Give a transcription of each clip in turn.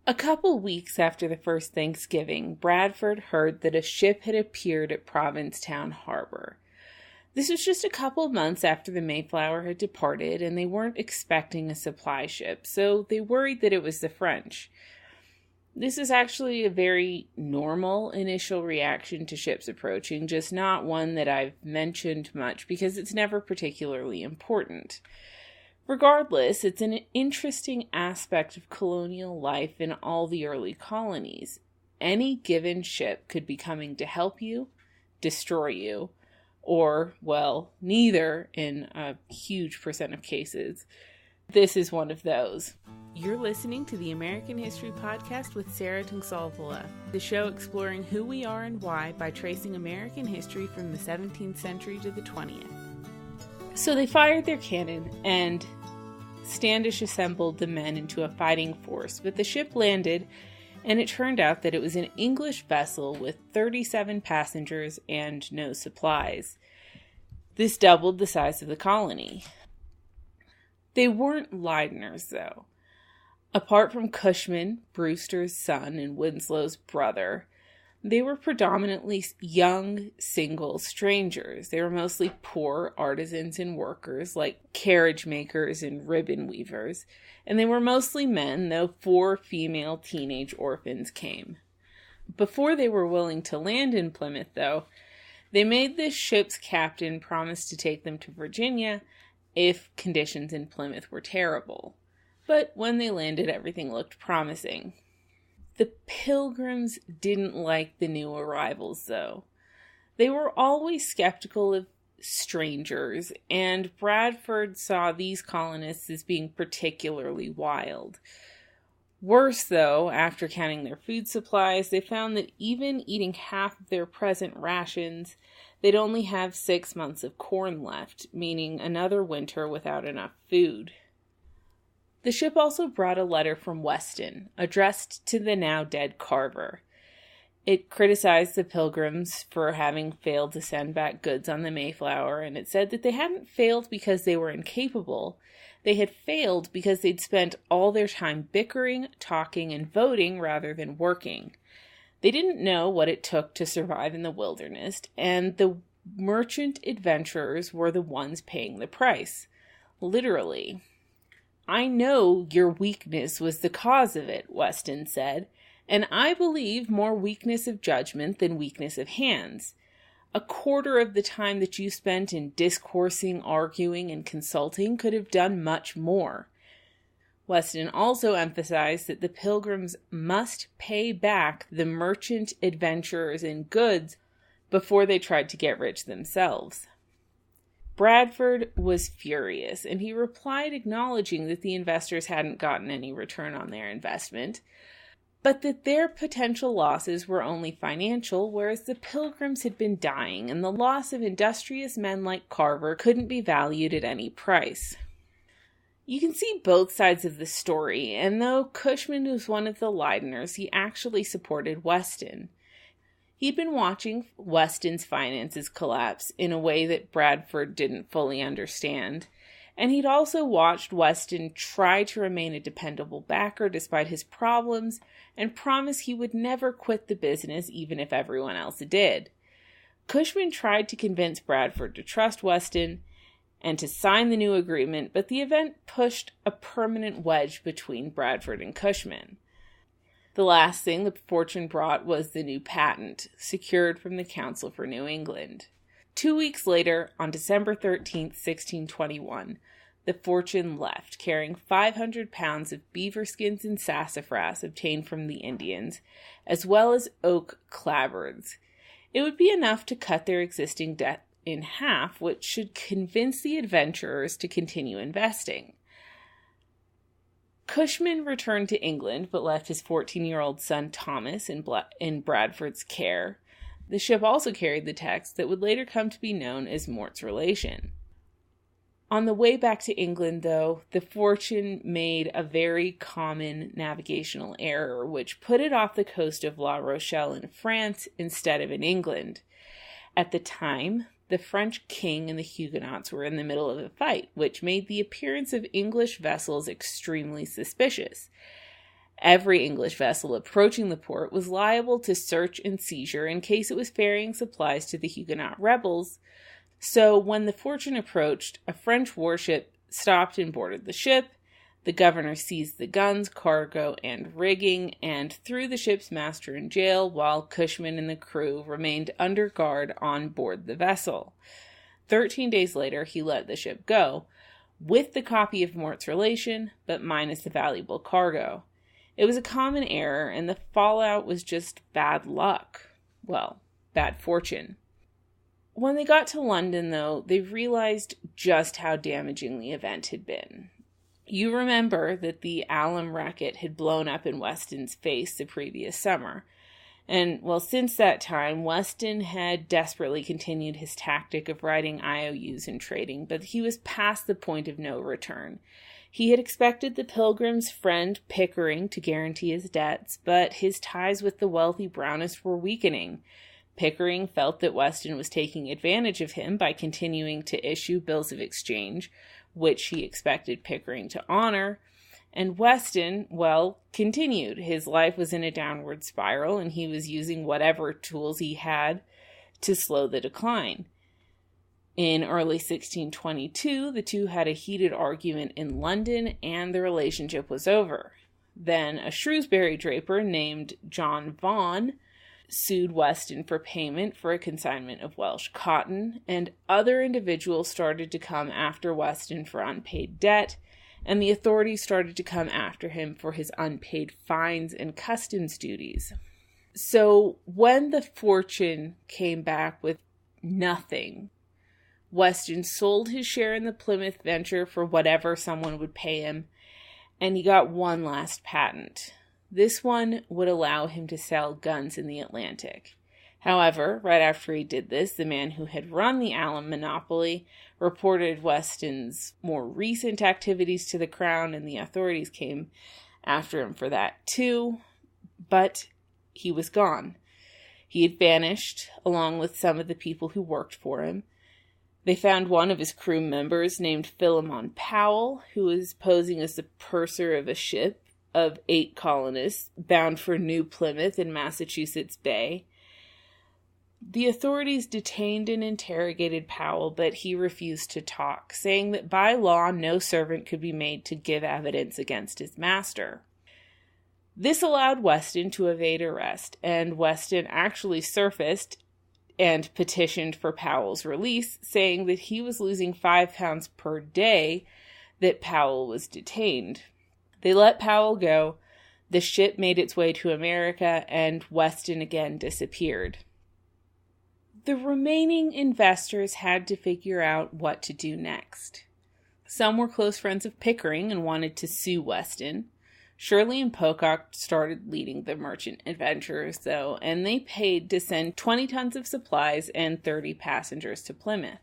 A couple weeks after the first Thanksgiving, Bradford heard that a ship had appeared at Provincetown Harbor. This was just a couple months after the Mayflower had departed, and they weren't expecting a supply ship, so they worried that it was the French. This is actually a very normal initial reaction to ships approaching, just not one that I've mentioned much because it's never particularly important. Regardless, it's an interesting aspect of colonial life in all the early colonies. Any given ship could be coming to help you, destroy you, or, well, neither in a huge percent of cases. This is one of those. You're listening to the American History Podcast with Sarah Tungsalvola, the show exploring who we are and why by tracing American history from the 17th century to the 20th. So they fired their cannon, and Standish assembled the men into a fighting force, but the ship landed, and it turned out that it was an English vessel with 37 passengers and no supplies. This doubled the size of the colony. They weren't Lydners, though. Apart from Cushman, Brewster's son, and Winslow's brother, they were predominantly young, single strangers. They were mostly poor artisans and workers, like carriage makers and ribbon weavers, and they were mostly men, though 4 female teenage orphans came. Before they were willing to land in Plymouth, though, they made this ship's captain promise to take them to Virginia if conditions in Plymouth were terrible. But when they landed, everything looked promising. The Pilgrims didn't like the new arrivals, though. They were always skeptical of strangers, and Bradford saw these colonists as being particularly wild. Worse, though, after counting their food supplies, they found that even eating half of their present rations, they'd only have 6 months of corn left, meaning another winter without enough food. The ship also brought a letter from Weston, addressed to the now-dead Carver. It criticized the Pilgrims for having failed to send back goods on the Mayflower, and it said that they hadn't failed because they were incapable. They had failed because they'd spent all their time bickering, talking, and voting rather than working. They didn't know what it took to survive in the wilderness, and the merchant adventurers were the ones paying the price. Literally. "I know your weakness was the cause of it," Weston said, "and I believe more weakness of judgment than weakness of hands. A quarter of the time that you spent in discoursing, arguing, and consulting could have done much more." Weston also emphasized that the Pilgrims must pay back the merchant adventurers in goods before they tried to get rich themselves. Bradford was furious, and he replied acknowledging that the investors hadn't gotten any return on their investment, but that their potential losses were only financial, whereas the Pilgrims had been dying, and the loss of industrious men like Carver couldn't be valued at any price. You can see both sides of the story, and though Cushman was one of the Lydners, he actually supported Weston. He'd been watching Weston's finances collapse in a way that Bradford didn't fully understand, and he'd also watched Weston try to remain a dependable backer despite his problems and promise he would never quit the business even if everyone else did. Cushman tried to convince Bradford to trust Weston and to sign the new agreement, but the event pushed a permanent wedge between Bradford and Cushman. The last thing the fortune brought was the new patent, secured from the Council for New England. 2 weeks later, on December 13th, 1621, the fortune left, carrying 500 pounds of beaver skins and sassafras obtained from the Indians, as well as oak clapboards. It would be enough to cut their existing debt in half, which should convince the adventurers to continue investing. Cushman returned to England, but left his 14-year-old son Thomas in Bradford's care. The ship also carried the text that would later come to be known as Mort's Relation. On the way back to England, though, the fortune made a very common navigational error, which put it off the coast of La Rochelle in France instead of in England. At the time, the French king and the Huguenots were in the middle of a fight, which made the appearance of English vessels extremely suspicious. Every English vessel approaching the port was liable to search and seizure in case it was ferrying supplies to the Huguenot rebels. So when the Fortune approached, a French warship stopped and boarded the ship. The governor seized the guns, cargo, and rigging, and threw the ship's master in jail while Cushman and the crew remained under guard on board the vessel. 13 days later, he let the ship go, with the copy of Mort's relation, but minus the valuable cargo. It was a common error, and the fallout was just bad luck. Well, bad fortune. When they got to London, though, they realized just how damaging the event had been. You remember that the alum racket had blown up in Weston's face the previous summer. And, well, since that time, Weston had desperately continued his tactic of writing IOUs and trading, but he was past the point of no return. He had expected the Pilgrims' friend Pickering to guarantee his debts, but his ties with the wealthy Brownists were weakening. Pickering felt that Weston was taking advantage of him by continuing to issue bills of exchange, which he expected Pickering to honor, and Weston, well, continued. His life was in a downward spiral, and he was using whatever tools he had to slow the decline. In early 1622, the two had a heated argument in London, and the relationship was over. Then a Shrewsbury draper named John Vaughan sued Weston for payment for a consignment of Welsh cotton, and other individuals started to come after Weston for unpaid debt, and the authorities started to come after him for his unpaid fines and customs duties. So when the Fortune came back with nothing, Weston sold his share in the Plymouth venture for whatever someone would pay him, and he got one last patent. This one would allow him to sell guns in the Atlantic. However, right after he did this, the man who had run the alum monopoly reported Weston's more recent activities to the Crown, and the authorities came after him for that too. But he was gone. He had vanished, along with some of the people who worked for him. They found one of his crew members named Philemon Powell, who was posing as the purser of a ship of 8 colonists bound for New Plymouth in Massachusetts Bay. The authorities detained and interrogated Powell, but he refused to talk, saying that by law no servant could be made to give evidence against his master. This allowed Weston to evade arrest, and Weston actually surfaced and petitioned for Powell's release, saying that he was losing £5 per day that Powell was detained. They let Powell go, the ship made its way to America, and Weston again disappeared. The remaining investors had to figure out what to do next. Some were close friends of Pickering and wanted to sue Weston. Shirley and Pocock started leading the merchant adventurers, though, and they paid to send 20 tons of supplies and 30 passengers to Plymouth.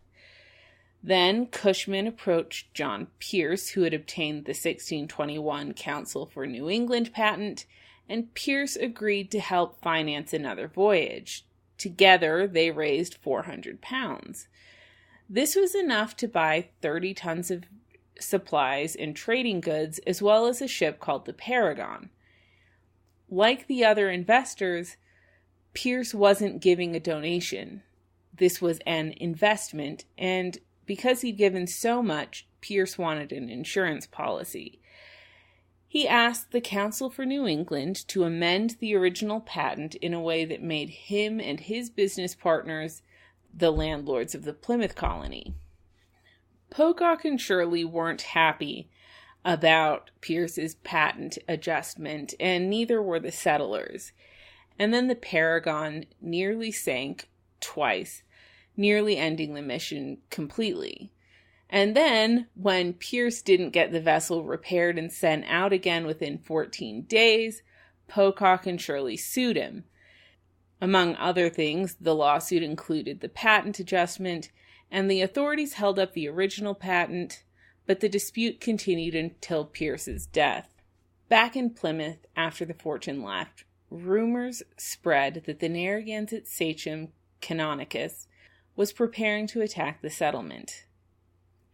Then Cushman approached John Pierce, who had obtained the 1621 Council for New England patent, and Pierce agreed to help finance another voyage. Together, they raised £400. This was enough to buy 30 tons of supplies and trading goods, as well as a ship called the Paragon. Like the other investors, Pierce wasn't giving a donation. This was an investment, and because he'd given so much, Pierce wanted an insurance policy. He asked the Council for New England to amend the original patent in a way that made him and his business partners the landlords of the Plymouth colony. Pocock and Shirley weren't happy about Pierce's patent adjustment, and neither were the settlers. And then the Paragon nearly sank twice, nearly ending the mission completely. And then, when Pierce didn't get the vessel repaired and sent out again within 14 days, Pocock and Shirley sued him. Among other things, the lawsuit included the patent adjustment, and the authorities held up the original patent, but the dispute continued until Pierce's death. Back in Plymouth, after the Fortune left, rumors spread that the Narragansett sachem Poconoquet was preparing to attack the settlement.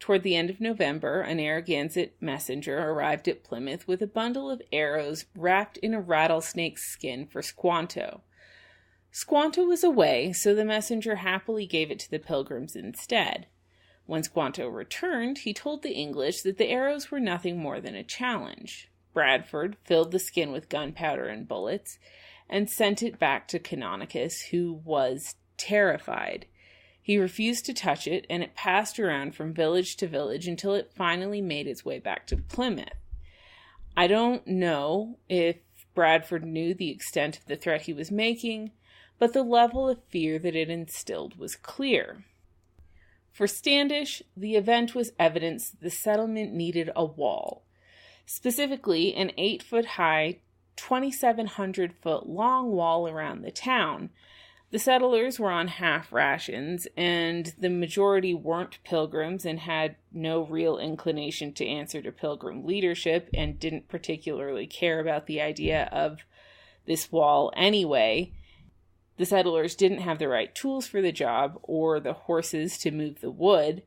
Toward the end of November, a Narragansett messenger arrived at Plymouth with a bundle of arrows wrapped in a rattlesnake's skin for Squanto. Squanto was away, so the messenger happily gave it to the Pilgrims instead. When Squanto returned, he told the English that the arrows were nothing more than a challenge. Bradford filled the skin with gunpowder and bullets and sent it back to Poconoquet, who was terrified. He refused to touch it, and it passed around from village to village until it finally made its way back to Plymouth. I don't know if Bradford knew the extent of the threat he was making, but the level of fear that it instilled was clear. For Standish, the event was evidence that the settlement needed a wall, specifically an 8-foot-high, 2,700-foot-long wall around the town. The settlers were on half rations, and the majority weren't Pilgrims and had no real inclination to answer to Pilgrim leadership and didn't particularly care about the idea of this wall anyway. The settlers didn't have the right tools for the job or the horses to move the wood,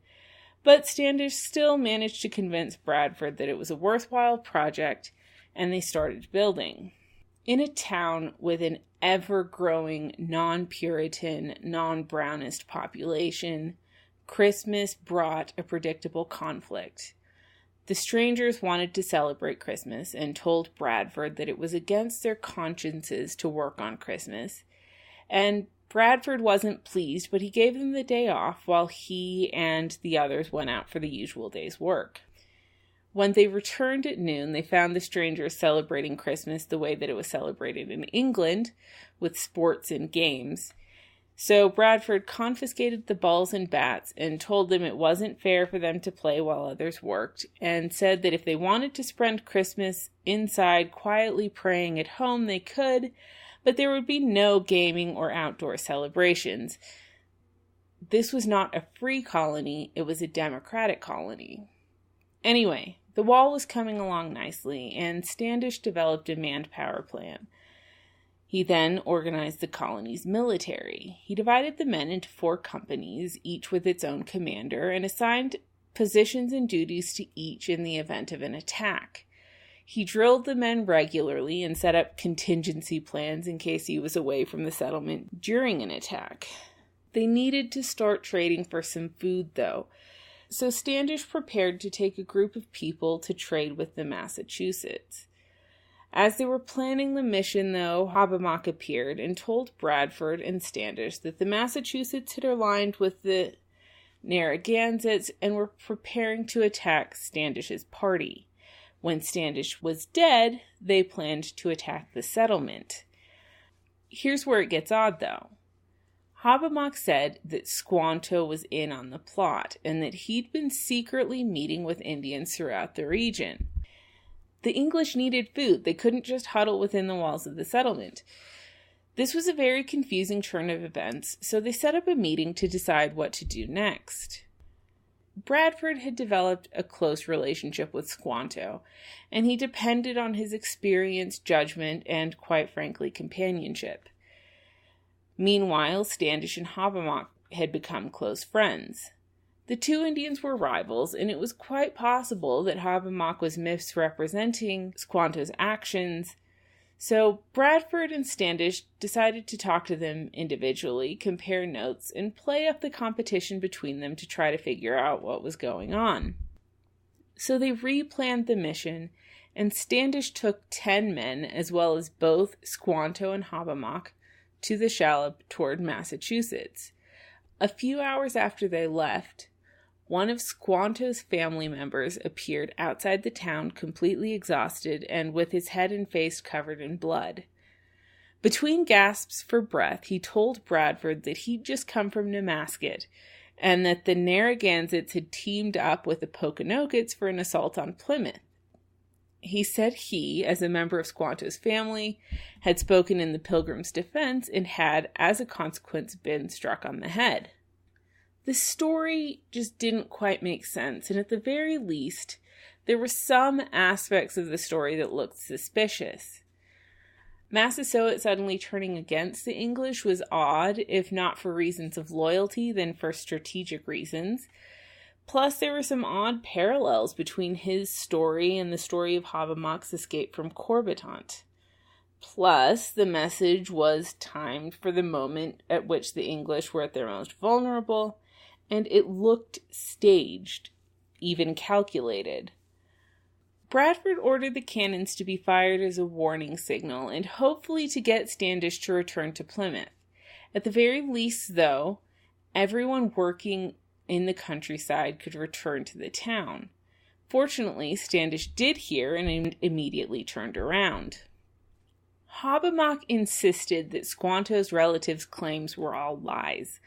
but Standish still managed to convince Bradford that it was a worthwhile project, and they started building. In a town with an ever-growing non-Puritan, non-Brownist population, Christmas brought a predictable conflict. The strangers wanted to celebrate Christmas and told Bradford that it was against their consciences to work on Christmas, and Bradford wasn't pleased, but he gave them the day off while he and the others went out for the usual day's work. When they returned at noon, they found the strangers celebrating Christmas the way that it was celebrated in England, with sports and games. So Bradford confiscated the balls and bats and told them it wasn't fair for them to play while others worked, and said that if they wanted to spend Christmas inside quietly praying at home, they could, but there would be no gaming or outdoor celebrations. This was not a free colony, it was a democratic colony. Anyway, the wall was coming along nicely, and Standish developed a manned power plan. He then organized the colony's military. He divided the men into 4 companies, each with its own commander, and assigned positions and duties to each in the event of an attack. He drilled the men regularly and set up contingency plans in case he was away from the settlement during an attack. They needed to start trading for some food, though, so Standish prepared to take a group of people to trade with the Massachusetts. As they were planning the mission, though, Hobbamock appeared and told Bradford and Standish that the Massachusetts had aligned with the Narragansetts and were preparing to attack Standish's party. When Standish was dead, they planned to attack the settlement. Here's where it gets odd, though. Hobbamock said that Squanto was in on the plot and that he'd been secretly meeting with Indians throughout the region. The English needed food. They couldn't just huddle within the walls of the settlement. This was a very confusing turn of events, so they set up a meeting to decide what to do next. Bradford had developed a close relationship with Squanto, and he depended on his experience, judgment, and, quite frankly, companionship. Meanwhile, Standish and Hobbamock had become close friends. The 2 Indians were rivals, and it was quite possible that Hobbamock was misrepresenting Squanto's actions, so Bradford and Standish decided to talk to them individually, compare notes, and play up the competition between them to try to figure out what was going on. So they replanned the mission, and Standish took 10 men, as well as both Squanto and Hobbamock, to the shallop toward Massachusetts. A few hours after they left, one of Squanto's family members appeared outside the town completely exhausted and with his head and face covered in blood. Between gasps for breath, he told Bradford that he'd just come from Nemasket and that the Narragansetts had teamed up with the Poconoquets for an assault on Plymouth. He said he, as a member of Squanto's family, had spoken in the Pilgrims' defense and had, as a consequence, been struck on the head. The story just didn't quite make sense, and at the very least, there were some aspects of the story that looked suspicious. Massasoit suddenly turning against the English was odd, if not for reasons of loyalty, then for strategic reasons. Plus, there were some odd parallels between his story and the story of Hobbamock's escape from Corbitant. Plus, the message was timed for the moment at which the English were at their most vulnerable, and it looked staged, even calculated. Bradford ordered the cannons to be fired as a warning signal, and hopefully to get Standish to return to Plymouth. At the very least, though, everyone working in the countryside could return to the town. Fortunately, Standish did hear and immediately turned around. Hobbamock insisted that Squanto's relatives' claims were all lies.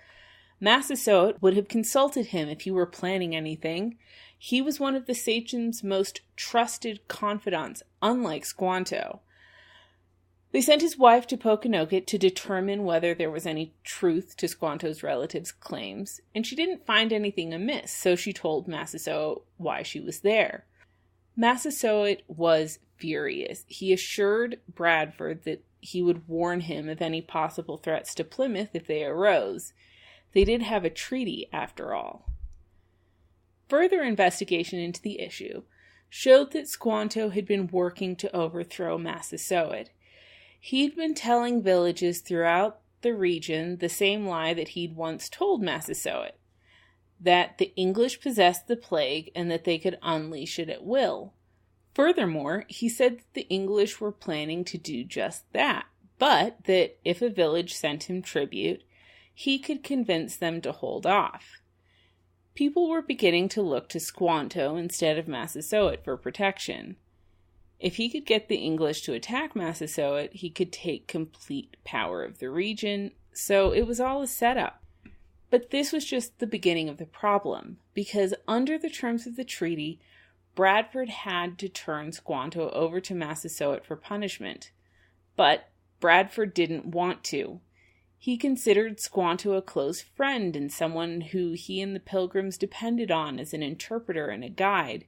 Massasoit would have consulted him if he were planning anything. He was one of the sachem's most trusted confidants, unlike Squanto. They sent his wife to Poconoquet to determine whether there was any truth to Squanto's relatives' claims, and she didn't find anything amiss, so she told Massasoit why she was there. Massasoit was furious. He assured Bradford that he would warn him of any possible threats to Plymouth if they arose. They did have a treaty, after all. Further investigation into the issue showed that Squanto had been working to overthrow Massasoit. He'd been telling villages throughout the region the same lie that he'd once told Massasoit, that the English possessed the plague and that they could unleash it at will. Furthermore, he said that the English were planning to do just that, but that if a village sent him tribute, he could convince them to hold off. People were beginning to look to Squanto instead of Massasoit for protection. If he could get the English to attack Massasoit, he could take complete power of the region, so it was all a setup. But this was just the beginning of the problem, because under the terms of the treaty, Bradford had to turn Squanto over to Massasoit for punishment. But Bradford didn't want to. He considered Squanto a close friend and someone who he and the Pilgrims depended on as an interpreter and a guide.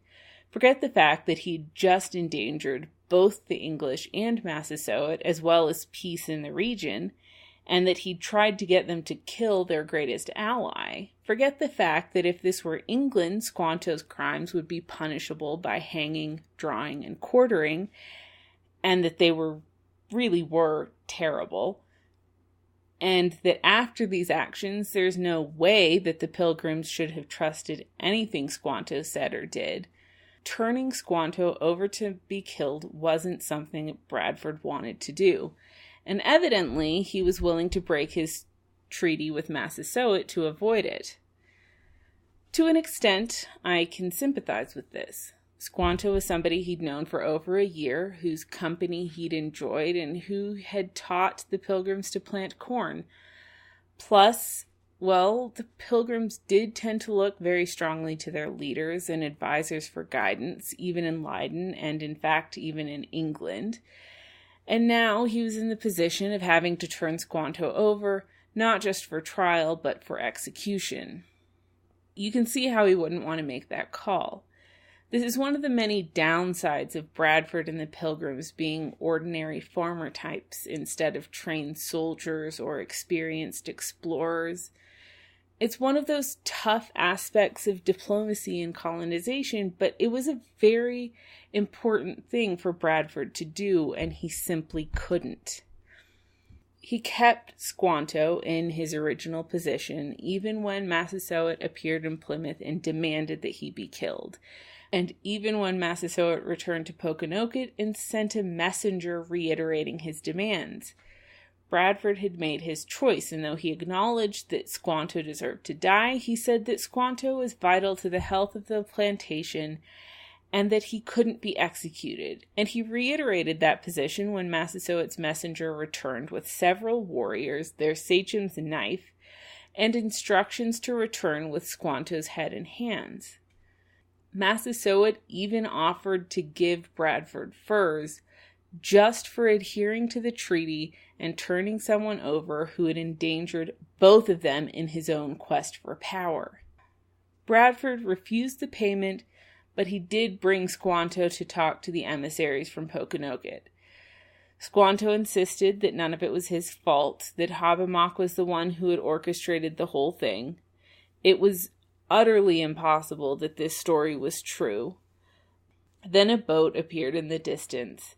Forget the fact that he'd just endangered both the English and Massasoit, as well as peace in the region, and that he'd tried to get them to kill their greatest ally. Forget the fact that if this were England, Squanto's crimes would be punishable by hanging, drawing, and quartering, and that they really were terrible. And that after these actions, there's no way that the Pilgrims should have trusted anything Squanto said or did. Turning Squanto over to be killed wasn't something Bradford wanted to do, and evidently he was willing to break his treaty with Massasoit to avoid it. To an extent, I can sympathize with this. Squanto was somebody he'd known for over a year, whose company he'd enjoyed, and who had taught the Pilgrims to plant corn. Plus, well, the Pilgrims did tend to look very strongly to their leaders and advisors for guidance, even in Leiden, and in fact even in England. And now he was in the position of having to turn Squanto over, not just for trial, but for execution. You can see how he wouldn't want to make that call. This is one of the many downsides of Bradford and the Pilgrims being ordinary farmer types instead of trained soldiers or experienced explorers. It's one of those tough aspects of diplomacy and colonization, but it was a very important thing for Bradford to do, and he simply couldn't. He kept Squanto in his original position, even when Massasoit appeared in Plymouth and demanded that he be killed. And even when Massasoit returned to Poconoquet and sent a messenger reiterating his demands. Bradford had made his choice, and though he acknowledged that Squanto deserved to die, he said that Squanto was vital to the health of the plantation and that he couldn't be executed. And he reiterated that position when Massasoit's messenger returned with several warriors, their sachem's knife, and instructions to return with Squanto's head and hands. Massasoit even offered to give Bradford furs just for adhering to the treaty and turning someone over who had endangered both of them in his own quest for power. Bradford refused the payment, but he did bring Squanto to talk to the emissaries from Poconoquet. Squanto insisted that none of it was his fault, that Hobbamock was the one who had orchestrated the whole thing. It was utterly impossible that this story was true. Then a boat appeared in the distance,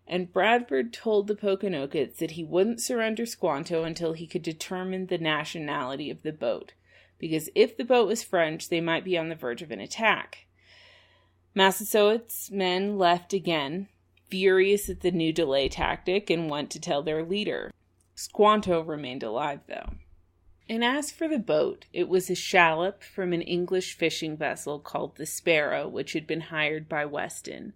and Bradford told the Poconoquets that he wouldn't surrender Squanto until he could determine the nationality of the boat, because if the boat was French, they might be on the verge of an attack. Massasoit's men left again, furious at the new delay tactic, and went to tell their leader. Squanto remained alive, though. And as for the boat, it was a shallop from an English fishing vessel called the Sparrow, which had been hired by Weston.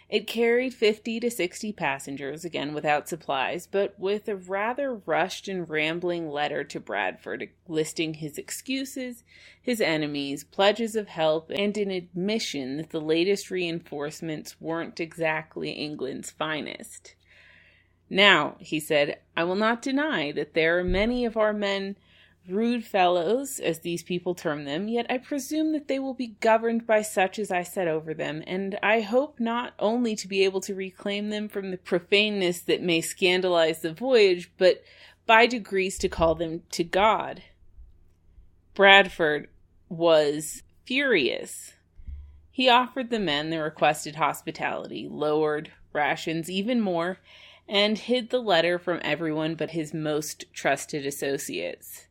It carried 50 to 60 passengers, again without supplies, but with a rather rushed and rambling letter to Bradford listing his excuses, his enemies, pledges of help, and an admission that the latest reinforcements weren't exactly England's finest. Now, he said, I will not deny that there are many of our men rude fellows, as these people term them, yet I presume that they will be governed by such as I set over them, and I hope not only to be able to reclaim them from the profaneness that may scandalize the voyage, but by degrees to call them to God. Bradford was furious. He offered the men the requested hospitality, lowered rations even more, and hid the letter from everyone but his most trusted associates.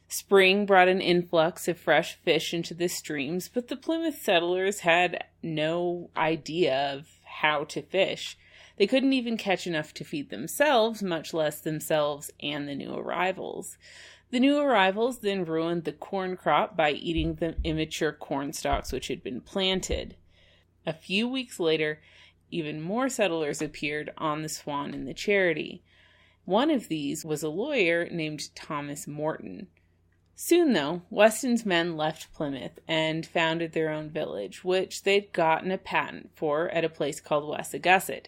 Spring brought an influx of fresh fish into the streams, but the Plymouth settlers had no idea of how to fish. They couldn't even catch enough to feed themselves, much less themselves and the new arrivals. The new arrivals then ruined the corn crop by eating the immature corn stalks which had been planted. A few weeks later, even more settlers appeared on the Swan and the Charity. One of these was a lawyer named Thomas Morton. Soon, though, Weston's men left Plymouth and founded their own village, which they'd gotten a patent for at a place called Wessagusset.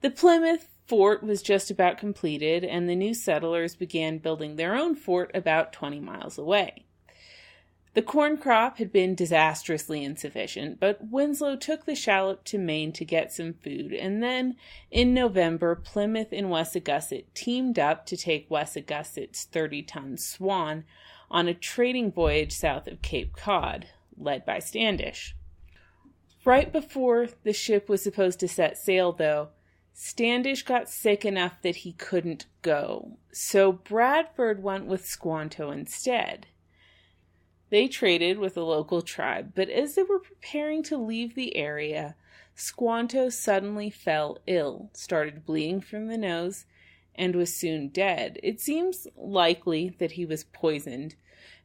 The Plymouth fort was just about completed, and the new settlers began building their own fort about 20 miles away. The corn crop had been disastrously insufficient, but Winslow took the shallop to Maine to get some food, and then, in November, Plymouth and Wessagusset teamed up to take Wessagusset's 30-ton Swan on a trading voyage south of Cape Cod, led by Standish. Right before the ship was supposed to set sail, though, Standish got sick enough that he couldn't go, so Bradford went with Squanto instead. They traded with a local tribe, but as they were preparing to leave the area, Squanto suddenly fell ill, started bleeding from the nose, and was soon dead. It seems likely that he was poisoned,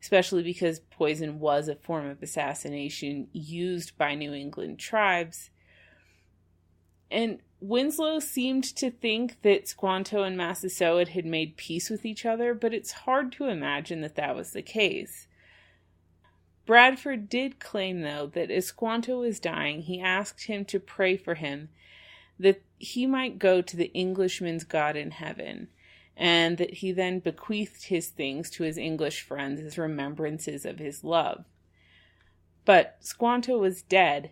especially because poison was a form of assassination used by New England tribes. And Winslow seemed to think that Squanto and Massasoit had made peace with each other, but it's hard to imagine that that was the case. Bradford did claim, though, that as Squanto was dying, he asked him to pray for him, that he might go to the Englishman's God in heaven, and that he then bequeathed his things to his English friends as remembrances of his love. But Squanto was dead,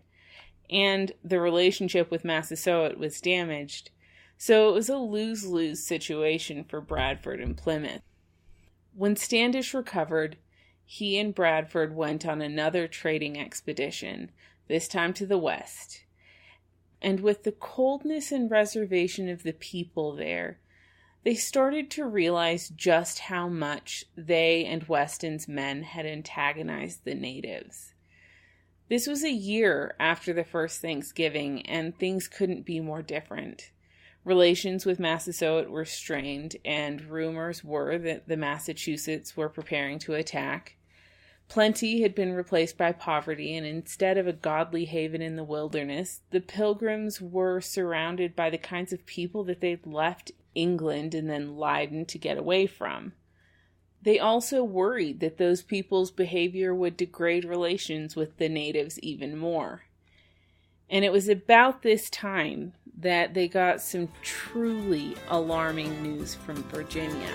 and the relationship with Massasoit was damaged, so it was a lose-lose situation for Bradford and Plymouth. When Standish recovered, he and Bradford went on another trading expedition, this time to the west. And with the coldness and reservation of the people there, they started to realize just how much they and Weston's men had antagonized the natives. This was a year after the first Thanksgiving, and things couldn't be more different. Relations with Massasoit were strained, and rumors were that the Massachusetts were preparing to attack. Plenty had been replaced by poverty, and instead of a godly haven in the wilderness, the Pilgrims were surrounded by the kinds of people that they'd left England and then Leiden to get away from. They also worried that those people's behavior would degrade relations with the natives even more. And it was about this time that they got some truly alarming news from Virginia.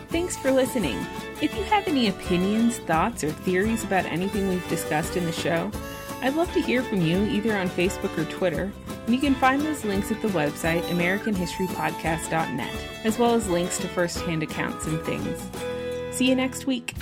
Thanks for listening. If you have any opinions, thoughts, or theories about anything we've discussed in the show, I'd love to hear from you either on Facebook or Twitter, and you can find those links at the website AmericanHistoryPodcast.net, as well as links to first-hand accounts and things. See you next week.